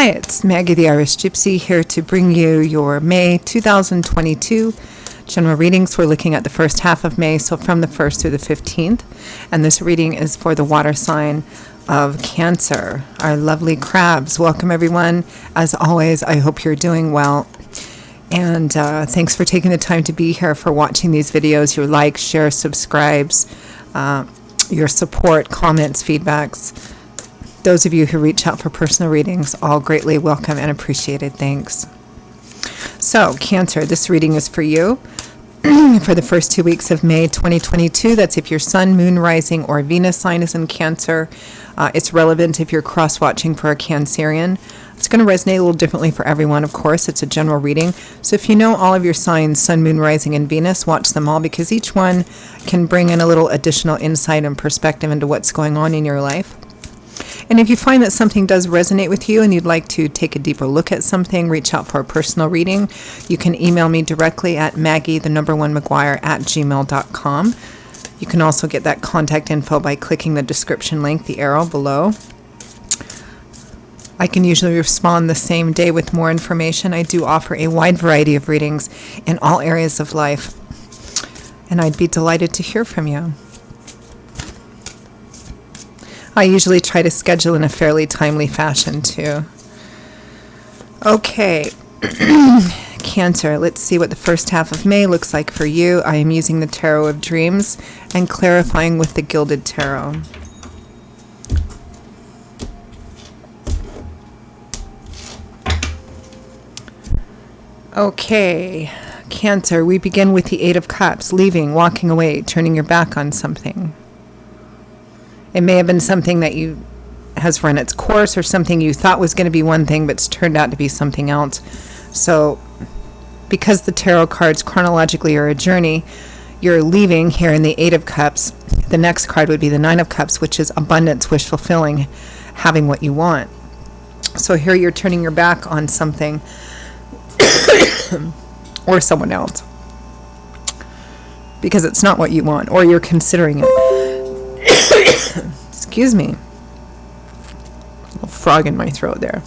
Hi, it's Maggie the Irish Gypsy here to bring you your May 2022 general readings. We're looking at the first half of May, so from the 1st through the 15th. And this reading is for the water sign of Cancer, our lovely crabs. Welcome, everyone. As always, I hope you're doing well. And thanks for taking the time to be here, for watching these videos, your likes, shares, subscribes, your support, comments, feedbacks. Those of you who reach out for personal readings, all greatly welcome and appreciated. Thanks. So, Cancer, this reading is for you for the first 2 weeks of May 2022. That's if your Sun, Moon, Rising, or Venus sign is in Cancer. It's relevant if you're cross-watching for a Cancerian. It's going to resonate a little differently for everyone, of course. It's a general reading. So if you know all of your signs, Sun, Moon, Rising, and Venus, watch them all, because each one can bring in a little additional insight and perspective into what's going on in your life. And if you find that something does resonate with you and you'd like to take a deeper look at something, reach out for a personal reading, you can email me directly at maggie1maguire@gmail.com. You can also get that contact info by clicking the description link, the arrow below. I can usually respond the same day with more information. I do offer a wide variety of readings in all areas of life, and I'd be delighted to hear from you. I usually try to schedule in a fairly timely fashion too. Okay, Cancer, let's see what the first half of May looks like for you. I am using the Tarot of Dreams and clarifying with the Gilded Tarot. Okay, Cancer, we begin with the Eight of Cups, leaving, walking away, turning your back on something. It may have been something that has run its course, or something you thought was going to be one thing but it's turned out to be something else. So because the tarot cards chronologically are a journey, you're leaving here in the Eight of Cups. The next card would be the Nine of Cups, which is abundance, wish fulfilling, having what you want. So here you're turning your back on something or someone else because it's not what you want, or you're considering it. Excuse me. A little frog in my throat there.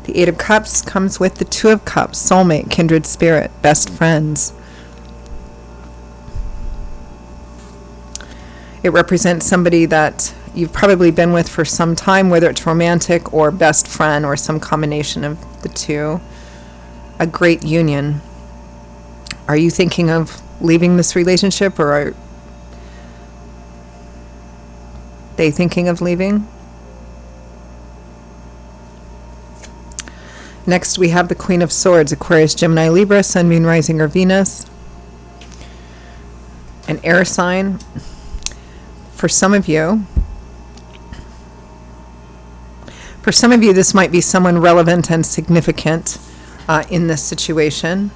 The Eight of Cups comes with the Two of Cups, soulmate, kindred spirit, best friends. It represents somebody that you've probably been with for some time, whether it's romantic or best friend or some combination of the two. A great union. Are you thinking of leaving this relationship, or are they thinking of leaving? Next, we have the Queen of Swords, Aquarius, Gemini, Libra, Sun, Moon, Rising, or Venus. An air sign. For some of you, this might be someone relevant and significant in this situation,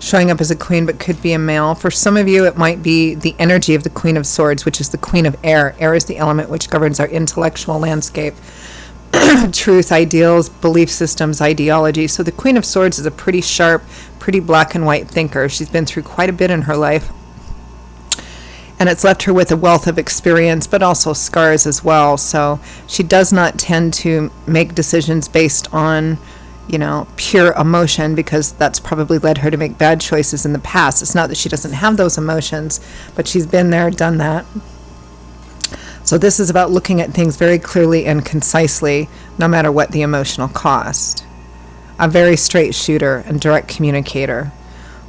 showing up as a queen, but could be a male. For some of you, it might be the energy of the Queen of Swords, which is the Queen of Air. Air is the element which governs our intellectual landscape, truth, ideals, belief systems, ideology. So the Queen of Swords is a pretty sharp, pretty black and white thinker. She's been through quite a bit in her life, and it's left her with a wealth of experience, but also scars as well. So she does not tend to make decisions based on pure emotion, because that's probably led her to make bad choices in the past. It's not that she doesn't have those emotions, but she's been there, done that. So this is about looking at things very clearly and concisely, no matter what the emotional cost. A very straight shooter and direct communicator.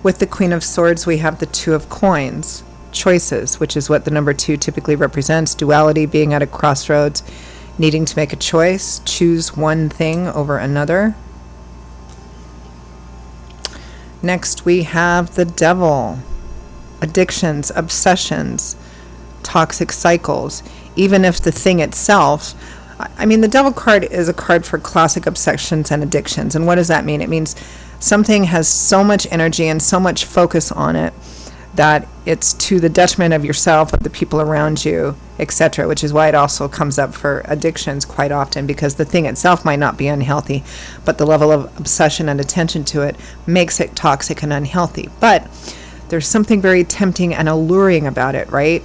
With the Queen of Swords, we have the Two of Coins, choices, which is what the number 2 typically represents. Duality, being at a crossroads, needing to make a choice, choose one thing over another. Next, we have the Devil, addictions, obsessions, toxic cycles. Even if the thing itself, the Devil card is a card for classic obsessions and addictions. And what does that mean? It means something has so much energy and so much focus on it that it's to the detriment of yourself, of the people around you, etc., which is why it also comes up for addictions quite often, because the thing itself might not be unhealthy, but the level of obsession and attention to it makes it toxic and unhealthy. But there's something very tempting and alluring about it, right?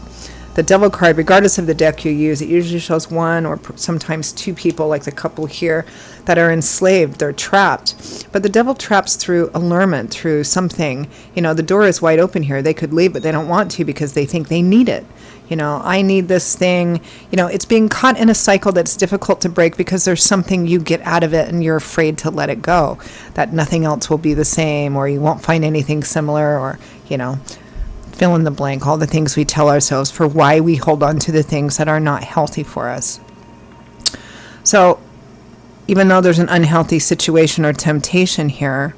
The Devil card, regardless of the deck you use, it usually shows one or sometimes two people, like the couple here, that are enslaved. They're trapped. But the Devil traps through allurement, through something. The door is wide open here. They could leave, but they don't want to because they think they need it. I need this thing. It's being caught in a cycle that's difficult to break because there's something you get out of it and you're afraid to let it go, that nothing else will be the same, or you won't find anything similar, or, fill in the blank, all the things we tell ourselves for why we hold on to the things that are not healthy for us. So even though there's an unhealthy situation or temptation here,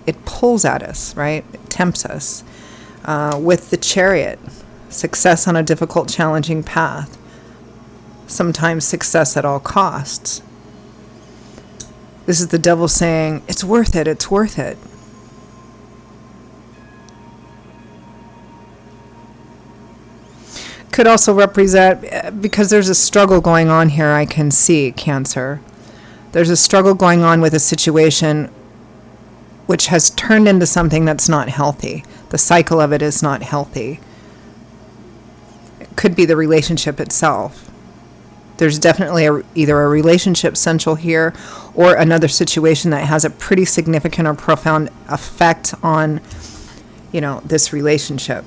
it pulls at us, right? It tempts us. With the Chariot, success on a difficult, challenging path. Sometimes success at all costs. This is the Devil saying, it's worth it, it's worth it. Could also represent, because there's a struggle going on here, I can see, Cancer. There's a struggle going on with a situation which has turned into something that's not healthy. The cycle of it is not healthy. It could be the relationship itself. There's definitely either a relationship central here or another situation that has a pretty significant or profound effect on, this relationship.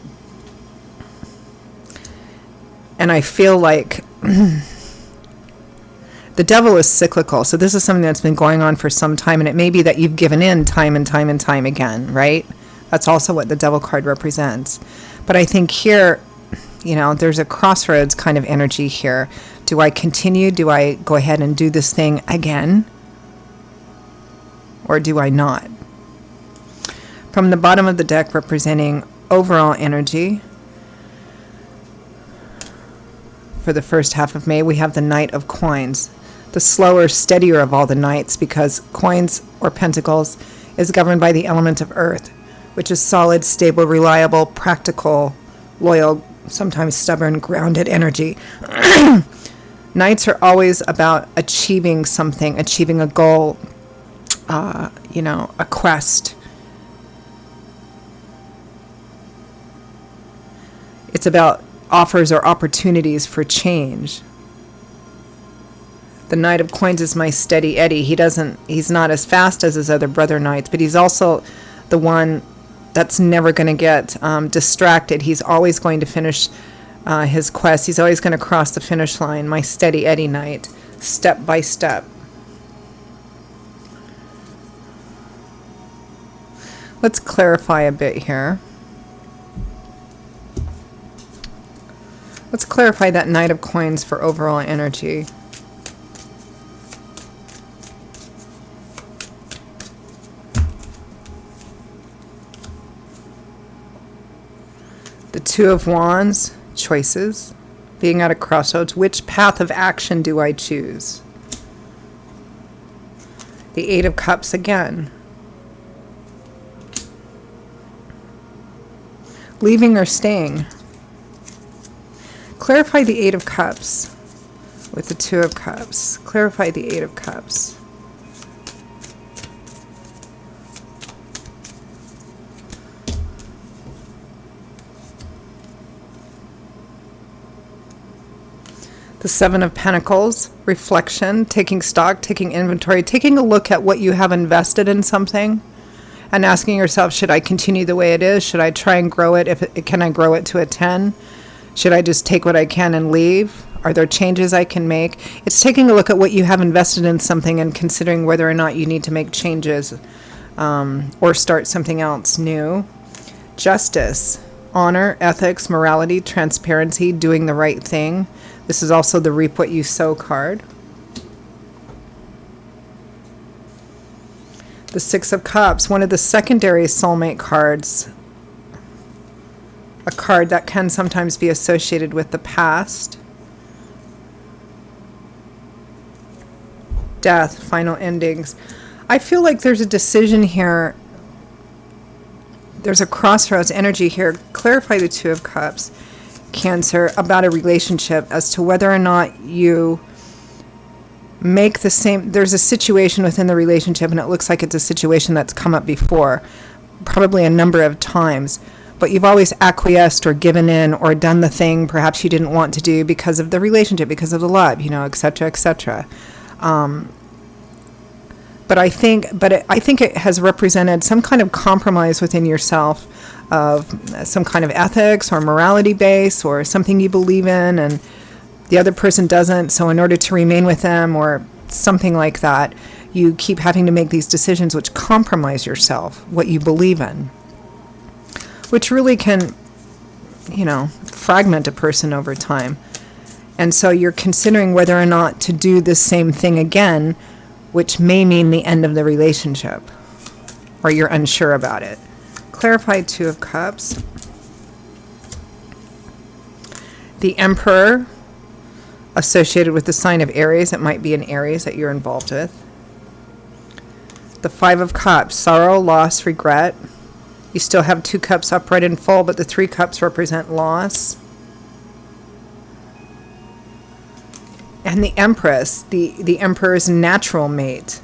And I feel like the Devil is cyclical. So this is something that's been going on for some time. And it may be that you've given in time and time and time again, right? That's also what the Devil card represents. But I think here, there's a crossroads kind of energy here. Do I continue? Do I go ahead and do this thing again? Or do I not? From the bottom of the deck, representing overall energy, for the first half of May, we have the Knight of Coins, the slower, steadier of all the knights, because coins or pentacles is governed by the element of earth, which is solid, stable, reliable, practical, loyal, sometimes stubborn, grounded energy. Knights are always about achieving something, achieving a goal, a quest. It's about offers or opportunities for change. The Knight of Coins is my steady Eddie. He's not as fast as his other brother knights, but he's also the one that's never going to get distracted. He's always going to finish his quest. He's always going to cross the finish line. My steady Eddie knight, step by step. Let's clarify a bit here. Let's clarify that Knight of Coins for overall energy. The Two of Wands, choices. Being at a crossroads, which path of action do I choose? The Eight of Cups again. Leaving or staying? Clarify the Eight of Cups with the Two of Cups. Clarify the Eight of Cups. The Seven of Pentacles, reflection, taking stock, taking inventory, taking a look at what you have invested in something and asking yourself, should I continue the way it is? Should I try and grow it? Can I grow it to a 10? Should I just take what I can and leave? Are there changes I can make? It's taking a look at what you have invested in something and considering whether or not you need to make changes or start something else new. Justice, honor, ethics, morality, transparency, doing the right thing. This is also the Reap What You Sow card. The Six of Cups, one of the secondary soulmate cards. A card that can sometimes be associated with the past. Death, final endings. I feel like there's a decision here. There's a crossroads energy here. Clarify the Two of Cups, Cancer, about a relationship as to whether or not you make the same. There's a situation within the relationship, and it looks like it's a situation that's come up before, probably a number of times. but you've always acquiesced or given in or done the thing perhaps you didn't want to do because of the relationship, because of the love, etc., etc. But I think it has represented some kind of compromise within yourself of some kind of ethics or morality base or something you believe in and the other person doesn't. So in order to remain with them or something like that, you keep having to make these decisions which compromise yourself, what you believe in, which really can, fragment a person over time. And so you're considering whether or not to do the same thing again, which may mean the end of the relationship, or you're unsure about it. Clarify Two of Cups. The Emperor, associated with the sign of Aries. It might be an Aries that you're involved with. The Five of Cups, sorrow, loss, regret. You still have 2 cups upright and full, but the 3 cups represent loss. And the Empress, the Emperor's natural mate.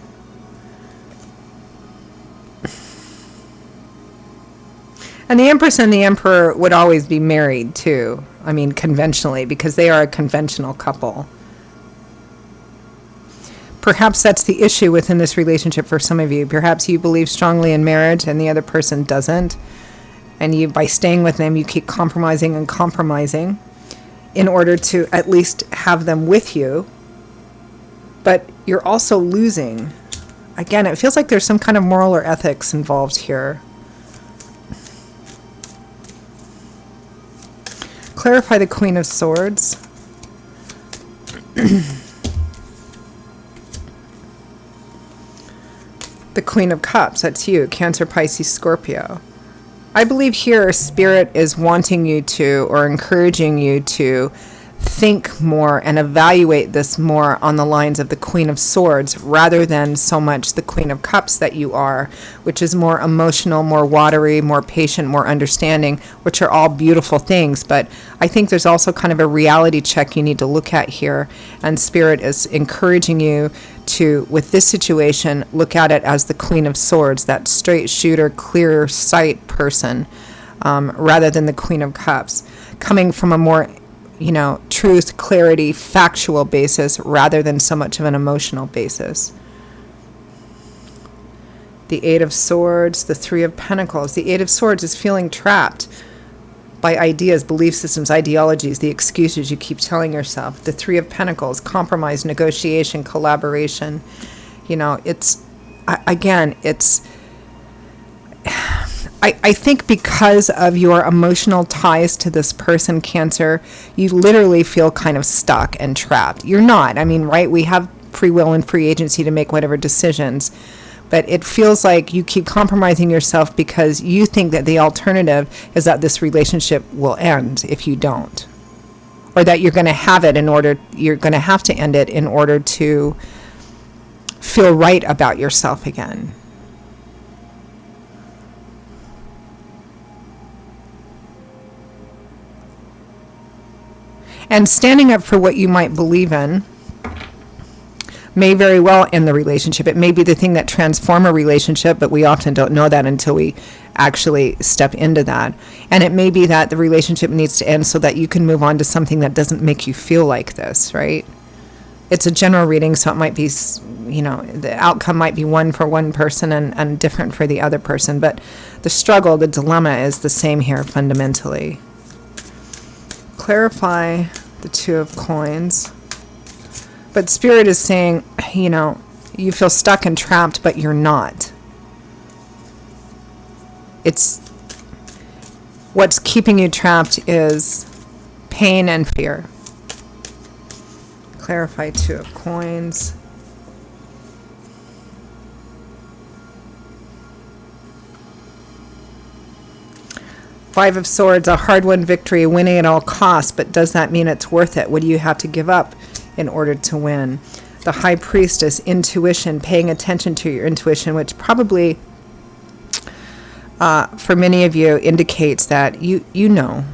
And the Empress and the Emperor would always be married too. I mean, conventionally, because they are a conventional couple. Perhaps that's the issue within this relationship for some of you. Perhaps you believe strongly in marriage and the other person doesn't. And you, by staying with them, you keep compromising and compromising in order to at least have them with you. But you're also losing. Again, it feels like there's some kind of moral or ethics involved here. Clarify the Queen of Swords. The Queen of Cups, that's you, Cancer, Pisces, Scorpio. I believe here Spirit is wanting you to, or encouraging you to, think more and evaluate this more on the lines of the Queen of Swords rather than so much the Queen of Cups that you are, which is more emotional, more watery, more patient, more understanding, which are all beautiful things. But I think there's also kind of a reality check you need to look at here, and Spirit is encouraging you to, with this situation, look at it as the Queen of Swords, that straight shooter, clear sight person, rather than the Queen of Cups, coming from a more truth, clarity, factual basis rather than so much of an emotional basis. The Eight of Swords, the Three of Pentacles. The Eight of Swords is feeling trapped by ideas, belief systems, ideologies, the excuses you keep telling yourself. The Three of Pentacles, compromise, negotiation, collaboration. I think because of your emotional ties to this person, Cancer, you literally feel kind of stuck and trapped. You're not. I mean, right? We have free will and free agency to make whatever decisions. But it feels like you keep compromising yourself because you think that the alternative is that this relationship will end if you don't. Or that you're going to have to end it in order to feel right about yourself again. And standing up for what you might believe in may very well end the relationship. It may be the thing that transforms a relationship, but we often don't know that until we actually step into that. And it may be that the relationship needs to end so that you can move on to something that doesn't make you feel like this, right? It's a general reading, so it might be, the outcome might be one for one person and different for the other person. But the struggle, the dilemma is the same here fundamentally. Clarify the Two of Coins. But Spirit is saying, you feel stuck and trapped, but you're not. It's what's keeping you trapped is pain and fear. Clarify Two of Coins. Five of Swords, a hard-won victory, winning at all costs, but does that mean it's worth it? What do you have to give up in order to win? The High Priestess, intuition, paying attention to your intuition, which probably, for many of you, indicates that you know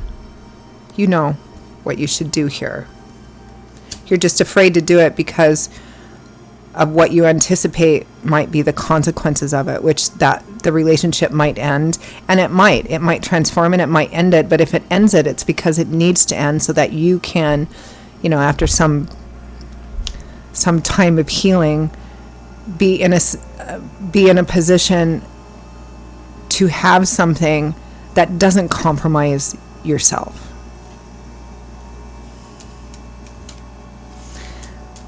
what you should do here. You're just afraid to do it because of what you anticipate might be the consequences of it, which that the relationship might end, and it might transform and it might end it. But if it ends it, it's because it needs to end so that you can, after some time of healing, be in a position to have something that doesn't compromise yourself.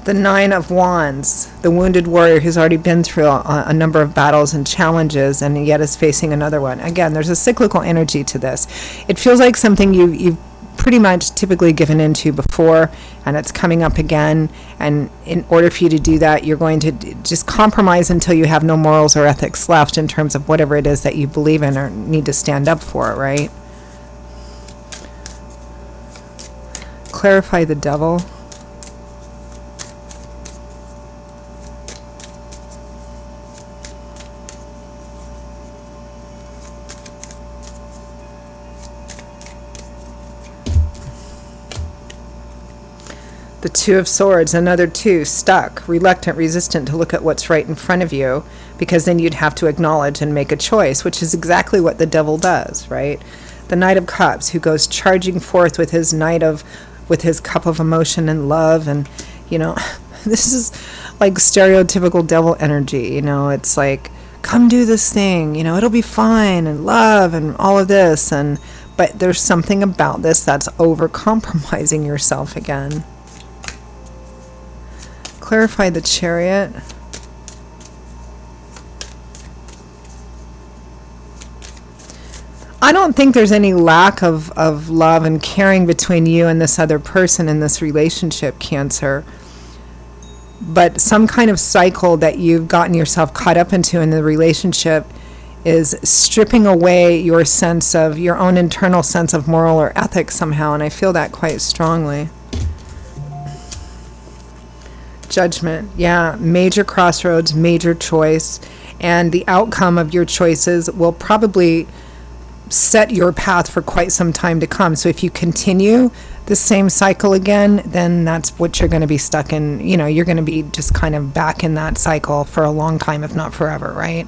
The Nine of Wands, the wounded warrior who's already been through a number of battles and challenges and yet is facing another one. Again, there's a cyclical energy to this. It feels like something you've pretty much typically given into before, and it's coming up again. And in order for you to do that, you're going to just compromise until you have no morals or ethics left in terms of whatever it is that you believe in or need to stand up for, right? Clarify the Devil. The Two of Swords, another two, stuck, reluctant, resistant to look at what's right in front of you, because then you'd have to acknowledge and make a choice, which is exactly what the Devil does, right? The Knight of Cups, who goes charging forth with his with his cup of emotion and love, and, this is like stereotypical Devil energy, it's like, come do this thing, it'll be fine, and love, and all of this, but there's something about this that's over-compromising yourself again. Clarify the Chariot. I don't think there's any lack of love and caring between you and this other person in this relationship, Cancer. But some kind of cycle that you've gotten yourself caught up into in the relationship is stripping away your own internal sense of moral or ethics somehow, and I feel that quite strongly. Judgment, yeah, major crossroads, major choice, and the outcome of your choices will probably set your path for quite some time to come. So if you continue the same cycle again, then that's what you're going to be stuck in. You're going to be just kind of back in that cycle for a long time, if not forever, right?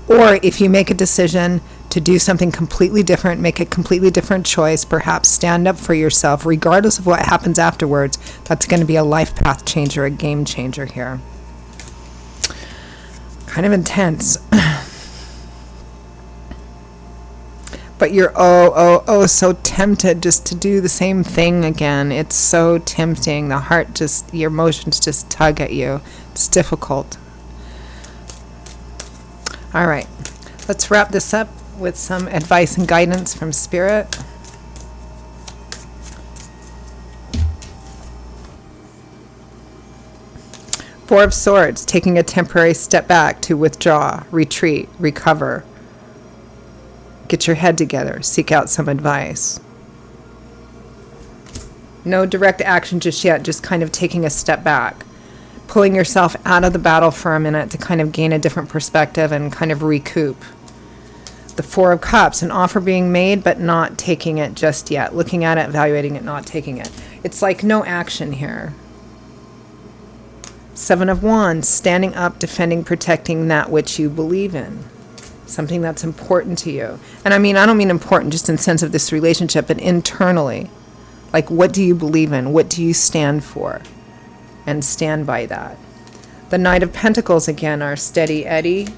Or if you make a decision to do something completely different, make a completely different choice, perhaps stand up for yourself, regardless of what happens afterwards, that's going to be a life path changer, a game changer here. Kind of intense. But you're so tempted just to do the same thing again. It's so tempting. The heart your emotions just tug at you. It's difficult. All right, let's wrap this up with some advice and guidance from Spirit. Four of Swords, taking a temporary step back to withdraw, retreat, recover. Get your head together, seek out some advice. No direct action just yet, just kind of taking a step back. Pulling yourself out of the battle for a minute to kind of gain a different perspective and kind of recoup. The Four of Cups, an offer being made but not taking it just yet. Looking at it, evaluating it, not taking it. It's like no action here. Seven of Wands, standing up, defending, protecting that which you believe in. Something that's important to you. And I don't mean important just in the sense of this relationship, but internally. Like, what do you believe in? What do you stand for? And stand by that. The Knight of Pentacles, again, are steady Eddie.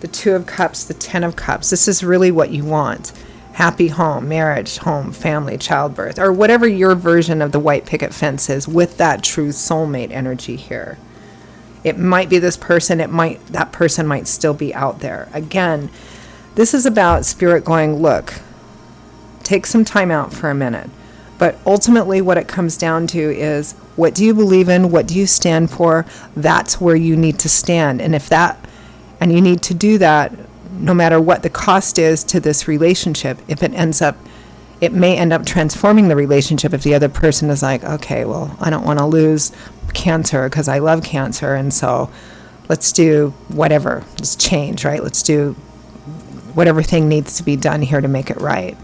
The Two of Cups, the Ten of Cups. This is really what you want. Happy home, marriage, home, family, childbirth, or whatever your version of the white picket fence is with that true soulmate energy here. It might be this person, that person might still be out there. Again, this is about Spirit going, look, take some time out for a minute. But ultimately what it comes down to is, what do you believe in? What do you stand for? That's where you need to stand. And you need to do that no matter what the cost is to this relationship. If it may end up transforming the relationship if the other person is like, okay, well, I don't want to lose Cancer because I love Cancer, and so let's do whatever, just change, right? Let's do whatever thing needs to be done here to make it right.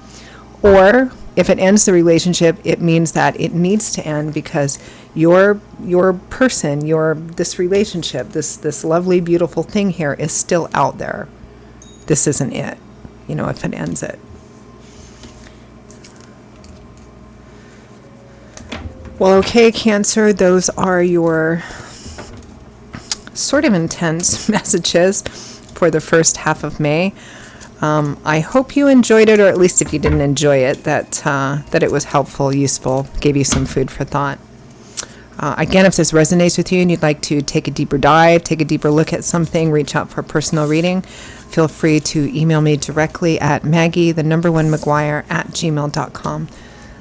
Or If it ends the relationship, it means that it needs to end because your person, this relationship, this lovely, beautiful thing here is still out there. This isn't it, if it ends it. Well, okay, Cancer, those are your sort of intense messages for the first half of May. I hope you enjoyed it, or at least if you didn't enjoy it, that it was helpful, useful, gave you some food for thought. Again, if this resonates with you and you'd like to take a deeper dive, take a deeper look at something, reach out for a personal reading, feel free to email me directly at maggie1maguire@gmail.com.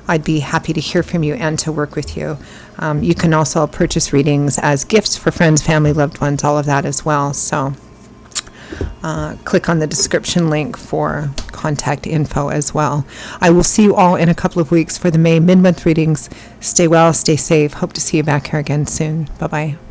I'd be happy to hear from you and to work with you. You can also purchase readings as gifts for friends, family, loved ones, all of that as well. So click on the description link for contact info as well. I will see you all in a couple of weeks for the May mid-month readings. Stay well, stay safe. Hope to see you back here again soon. Bye-bye.